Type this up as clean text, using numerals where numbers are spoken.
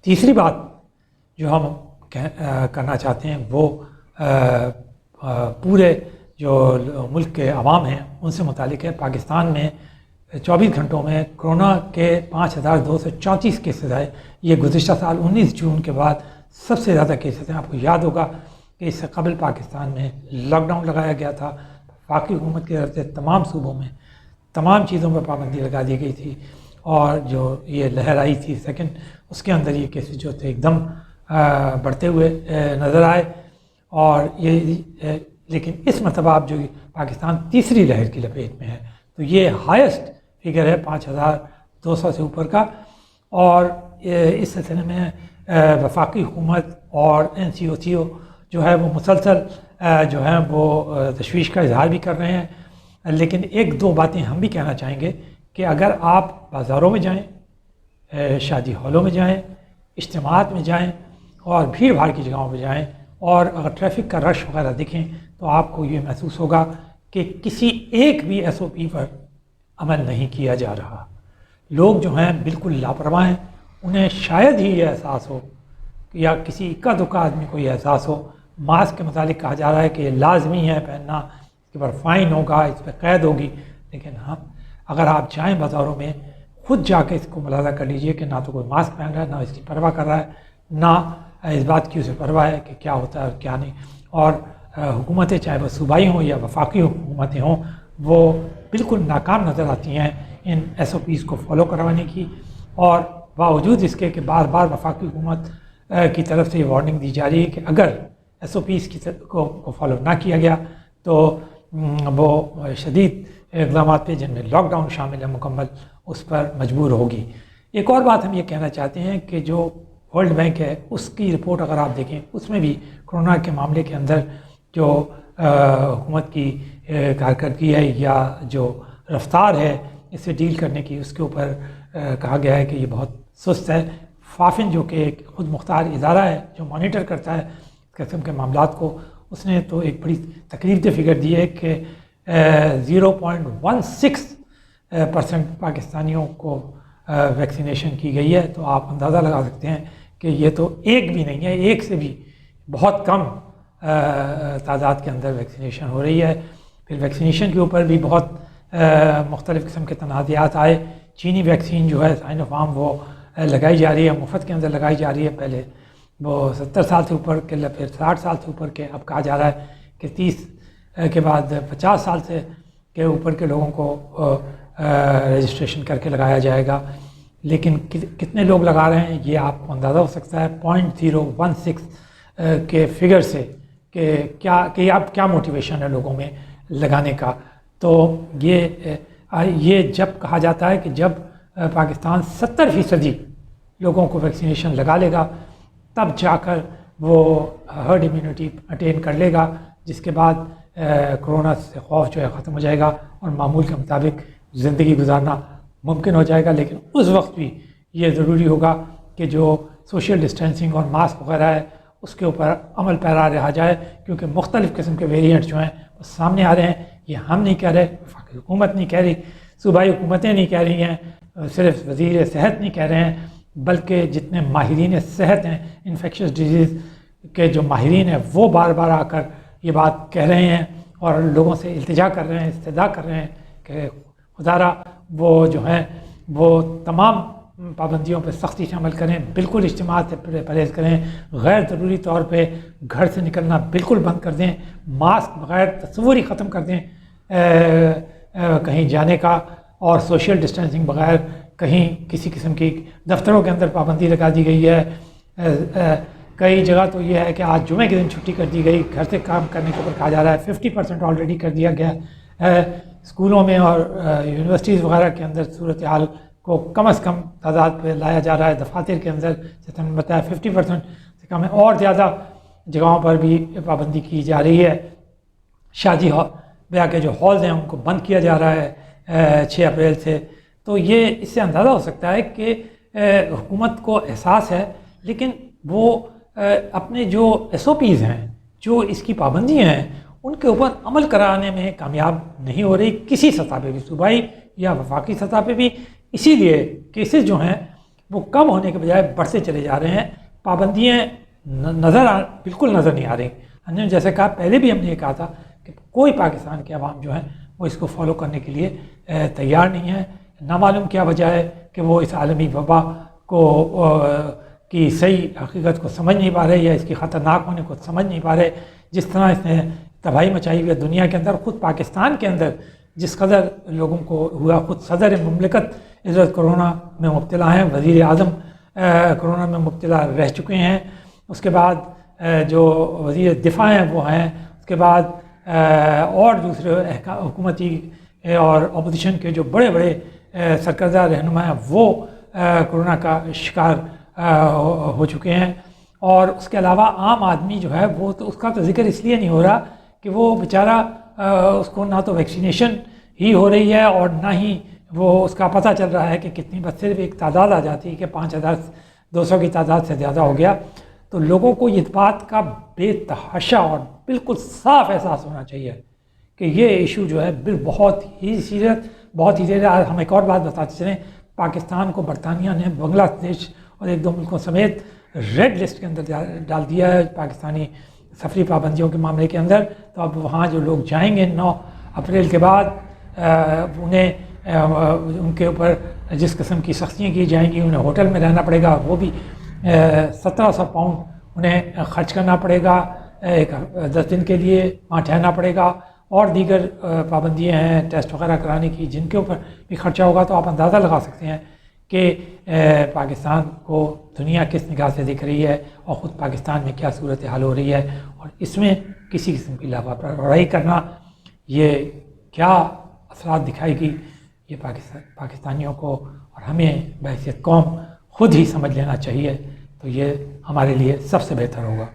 تیسری بات جو ہم کرنا چاہتے ہیں وہ پورے جو ملک کے عوام ہیں ان سے متعلق ہے۔ پاکستان میں 24 گھنٹوں میں کرونا کے 5234 کیسز آئے۔ یہ گزشتہ سال 19 جون کے بعد سب سے زیادہ کیسز ہیں۔ آپ کو یاد ہوگا کہ اس سے قبل پاکستان میں لاک ڈاؤن لگایا گیا تھا، وفاقی حکومت کی طرف سے تمام صوبوں میں تمام چیزوں پر پابندی لگا دی گئی تھی، اور جو یہ لہر آئی تھی سیکنڈ، اس کے اندر یہ کیسز جو تھے ایک دم بڑھتے ہوئے نظر آئے۔ اور یہ لیکن اس مرتبہ اب جو پاکستان تیسری لہر کی لپیٹ میں ہے، تو یہ ہائیسٹ فگر ہے 5200 سے اوپر کا۔ اور اس سلسلے میں وفاقی حکومت اور NCOCO جو ہے وہ مسلسل جو ہے وہ تشویش کا اظہار بھی کر رہے ہیں۔ لیکن ایک دو باتیں ہم بھی کہنا چاہیں گے کہ اگر آپ بازاروں میں جائیں، شادی ہالوں میں جائیں، اجتماعات میں جائیں اور بھیڑ بھاڑ کی جگہوں پہ جائیں، اور اگر ٹریفک کا رش وغیرہ دکھیں تو آپ کو یہ محسوس ہوگا کہ کسی ایک بھی SOP پر عمل نہیں کیا جا رہا۔ لوگ جو ہیں بالکل لاپرواہ ہیں۔ انہیں شاید ہی یہ احساس ہو یا کسی اکا دکا آدمی کو یہ احساس ہو۔ ماسک کے متعلق کہا جا رہا ہے کہ یہ لازمی ہے پہننا، اس کے پر فائن ہوگا، اس پہ قید ہوگی، لیکن ہم اگر آپ جائیں بازاروں میں خود جا کے اس کو ملاحظہ کر لیجئے کہ نہ تو کوئی ماسک پہن رہا ہے، نہ اس کی پرواہ کر رہا ہے، نہ اس بات کی اسے پرواہ ہے کہ کیا ہوتا ہے اور کیا نہیں۔ اور حکومتیں چاہے وہ صوبائی ہوں یا وفاقی حکومتیں ہوں، وہ بالکل ناکام نظر آتی ہیں ان SOPs کو فالو کروانے کی، اور باوجود اس کے کہ بار بار وفاقی حکومت کی طرف سے یہ وارننگ دی جا رہی ہے کہ اگر SOPs کو فالو نہ کیا گیا تو وہ شدید اقدامات پہ، جن میں لاک ڈاؤن شامل ہے مکمل، اس پر مجبور ہوگی۔ ایک اور بات ہم یہ کہنا چاہتے ہیں کہ جو ورلڈ بینک ہے اس کی رپورٹ اگر آپ دیکھیں، اس میں بھی کرونا کے معاملے کے اندر جو حکومت کی کارکردگی ہے یا جو رفتار ہے اس سے ڈیل کرنے کی، اس کے اوپر کہا گیا ہے کہ یہ بہت سست ہے۔ فافن جو کہ ایک خود مختار ادارہ ہے جو مانیٹر کرتا ہے اس قسم کے معاملات کو، اس نے تو ایک بڑی تقریب دہ فگر دی ہے کہ 0.16% پاکستانیوں کو ویکسینیشن کی گئی ہے۔ تو آپ اندازہ لگا سکتے ہیں کہ یہ تو ایک بھی نہیں ہے، ایک سے بھی بہت کم تعداد کے اندر ویکسینیشن ہو رہی ہے۔ پھر ویکسینیشن کے اوپر بھی بہت مختلف قسم کے تنازعات آئے۔ چینی ویکسین جو ہے سائنوفارم، وہ لگائی جا رہی ہے، مفت کے اندر لگائی جا رہی ہے۔ پہلے وہ 70 سال سے اوپر کے، پھر 60 سال سے اوپر کے، اب کہا جا رہا ہے کہ 30 کے بعد 50 سال سے کے اوپر کے لوگوں کو رجسٹریشن کر کے لگایا جائے گا۔ لیکن کتنے لوگ لگا رہے ہیں یہ آپ کو اندازہ ہو سکتا ہے 0.016 کے فگر سے کہ اب کیا موٹیویشن ہے لوگوں میں لگانے کا۔ تو یہ جب کہا جاتا ہے کہ جب پاکستان 70% لوگوں کو ویکسینیشن لگا لے گا، تب جا کر وہ ہرڈ امیونٹی اٹین کر لے گا، جس کے بعد کرونا سے خوف جو ہے ختم ہو جائے گا اور معمول کے مطابق زندگی گزارنا ممکن ہو جائے گا۔ لیکن اس وقت بھی یہ ضروری ہوگا کہ جو سوشل ڈسٹینسنگ اور ماسک وغیرہ ہے اس کے اوپر عمل پیرا رہا جائے، کیونکہ مختلف قسم کے ویریئنٹ جو ہیں وہ سامنے آ رہے ہیں۔ یہ ہم نہیں کہہ رہے، وفاقی حکومت نہیں کہہ رہی، صوبائی حکومتیں نہیں کہہ رہی ہیں، صرف وزیر صحت نہیں کہہ رہے ہیں، بلکہ جتنے ماہرین صحت ہیں، انفیکشس ڈیزیز کے جو ماہرین ہیں، وہ بار بار آ کر یہ بات کہہ رہے ہیں اور لوگوں سے التجا کر رہے ہیں، استدعا کر رہے ہیں کہ خدارا وہ جو ہیں وہ تمام پابندیوں پہ سختی سے عمل کریں، بالکل اجتماعات سے پرہیز کریں، غیر ضروری طور پہ گھر سے نکلنا بالکل بند کر دیں، ماسک بغیر تصور ہی ختم کر دیں کہیں جانے کا، اور سوشل ڈسٹینسنگ بغیر کہیں کسی قسم کی دفتروں کے اندر پابندی لگا دی گئی ہے۔ کئی جگہ تو یہ ہے کہ آج جمعے کے دن چھٹی کر دی گئی، گھر سے کام کرنے کے اوپر کہا جا رہا ہے 50% آلریڈی کر دیا گیا ہے۔ اسکولوں میں اور یونیورسٹیز وغیرہ کے اندر صورتحال کو کم از کم تعداد پہ لایا جا رہا ہے۔ دفاتر کے اندر جیسے ہم نے بتایا 50% سے کم ہے، اور زیادہ جگہوں پر بھی پابندی کی جا رہی ہے۔ شادی بیاہ کے جو ہالز ہیں ان کو بند کیا جا رہا ہے 6 اپریل سے۔ تو یہ اس سے اندازہ ہو سکتا ہے کہ حکومت کو احساس ہے، لیکن وہ اپنے جو SOPs ہیں، جو اس کی پابندیاں ہیں، ان کے اوپر عمل کرانے میں کامیاب نہیں ہو رہی کسی سطح پہ بھی، صوبائی یا وفاقی سطح پہ بھی۔ اسی لیے کیسز جو ہیں وہ کم ہونے کے بجائے بڑھتے چلے جا رہے ہیں. پابندیاں بالکل نظر نہیں آ رہی. ہم نے جیسے کہا پہلے بھی ہم نے یہ کہا تھا کہ کوئی پاکستان کے عوام جو ہیں وہ اس کو فالو کرنے کے لیے تیار نہیں ہے. نہ معلوم کیا وجہ ہے کہ وہ اس عالمی وبا کو کی صحیح حقیقت کو سمجھ نہیں پا رہے یا اس کی خطرناک ہونے کو سمجھ نہیں پا رہے. جس طرح اس نے تباہی مچائی ہوئی ہے دنیا کے اندر، خود پاکستان کے اندر جس قدر لوگوں کو ہوا، خود صدر مملکت اس وقت کرونا میں مبتلا ہیں، وزیر اعظم کرونا میں مبتلا رہ چکے ہیں، اس کے بعد جو وزیر دفاع ہیں وہ ہیں، اس کے بعد اور دوسرے حکومتی اور اپوزیشن کے جو بڑے بڑے سرکردہ رہنما ہیں وہ کرونا کا شکار ہو چکے ہیں. اور اس کے علاوہ عام آدمی جو ہے وہ تو اس کا تو ذکر اس لیے نہیں ہو رہا کہ وہ بیچارہ اس کو نہ تو ویکسینیشن ہی ہو رہی ہے اور نہ ہی وہ اس کا پتہ چل رہا ہے کہ کتنی، بس صرف ایک تعداد آ جاتی ہے کہ 5200 کی تعداد سے زیادہ ہو گیا. تو لوگوں کو یہ بات کا بے تحاشا اور بالکل صاف احساس ہونا چاہیے کہ یہ ایشو جو ہے بہت ہی سیریس. ہم ایک اور بات بتاتے چلیں، پاکستان کو برطانیہ نے بنگلہ دیش اور ایک دو ملکوں سمیت ریڈ لسٹ کے اندر ڈال دیا ہے پاکستانی سفری پابندیوں کے معاملے کے اندر. تو اب وہاں جو لوگ جائیں گے 9 اپریل کے بعد انہیں ان کے اوپر جس قسم کی سختیاں کی جائیں گی، انہیں ہوٹل میں رہنا پڑے گا، وہ بھی 1700 پاؤنڈ انہیں خرچ کرنا پڑے گا 10 دن کے لیے، وہاں ٹھہرنا پڑے گا، اور دیگر پابندیاں ہیں ٹیسٹ وغیرہ کرانے کی جن کے اوپر بھی خرچہ ہوگا. تو آپ اندازہ لگا سکتے ہیں کہ پاکستان کو دنیا کس نگاہ سے دیکھ رہی ہے اور خود پاکستان میں کیا صورتحال ہو رہی ہے، اور اس میں کسی قسم کی لاپرواہی کرنا یہ کیا اثرات دکھائے گی، یہ پاکستانیوں کو اور ہمیں بحیثیت قوم خود ہی سمجھ لینا چاہیے. تو یہ ہمارے لیے سب سے بہتر ہوگا.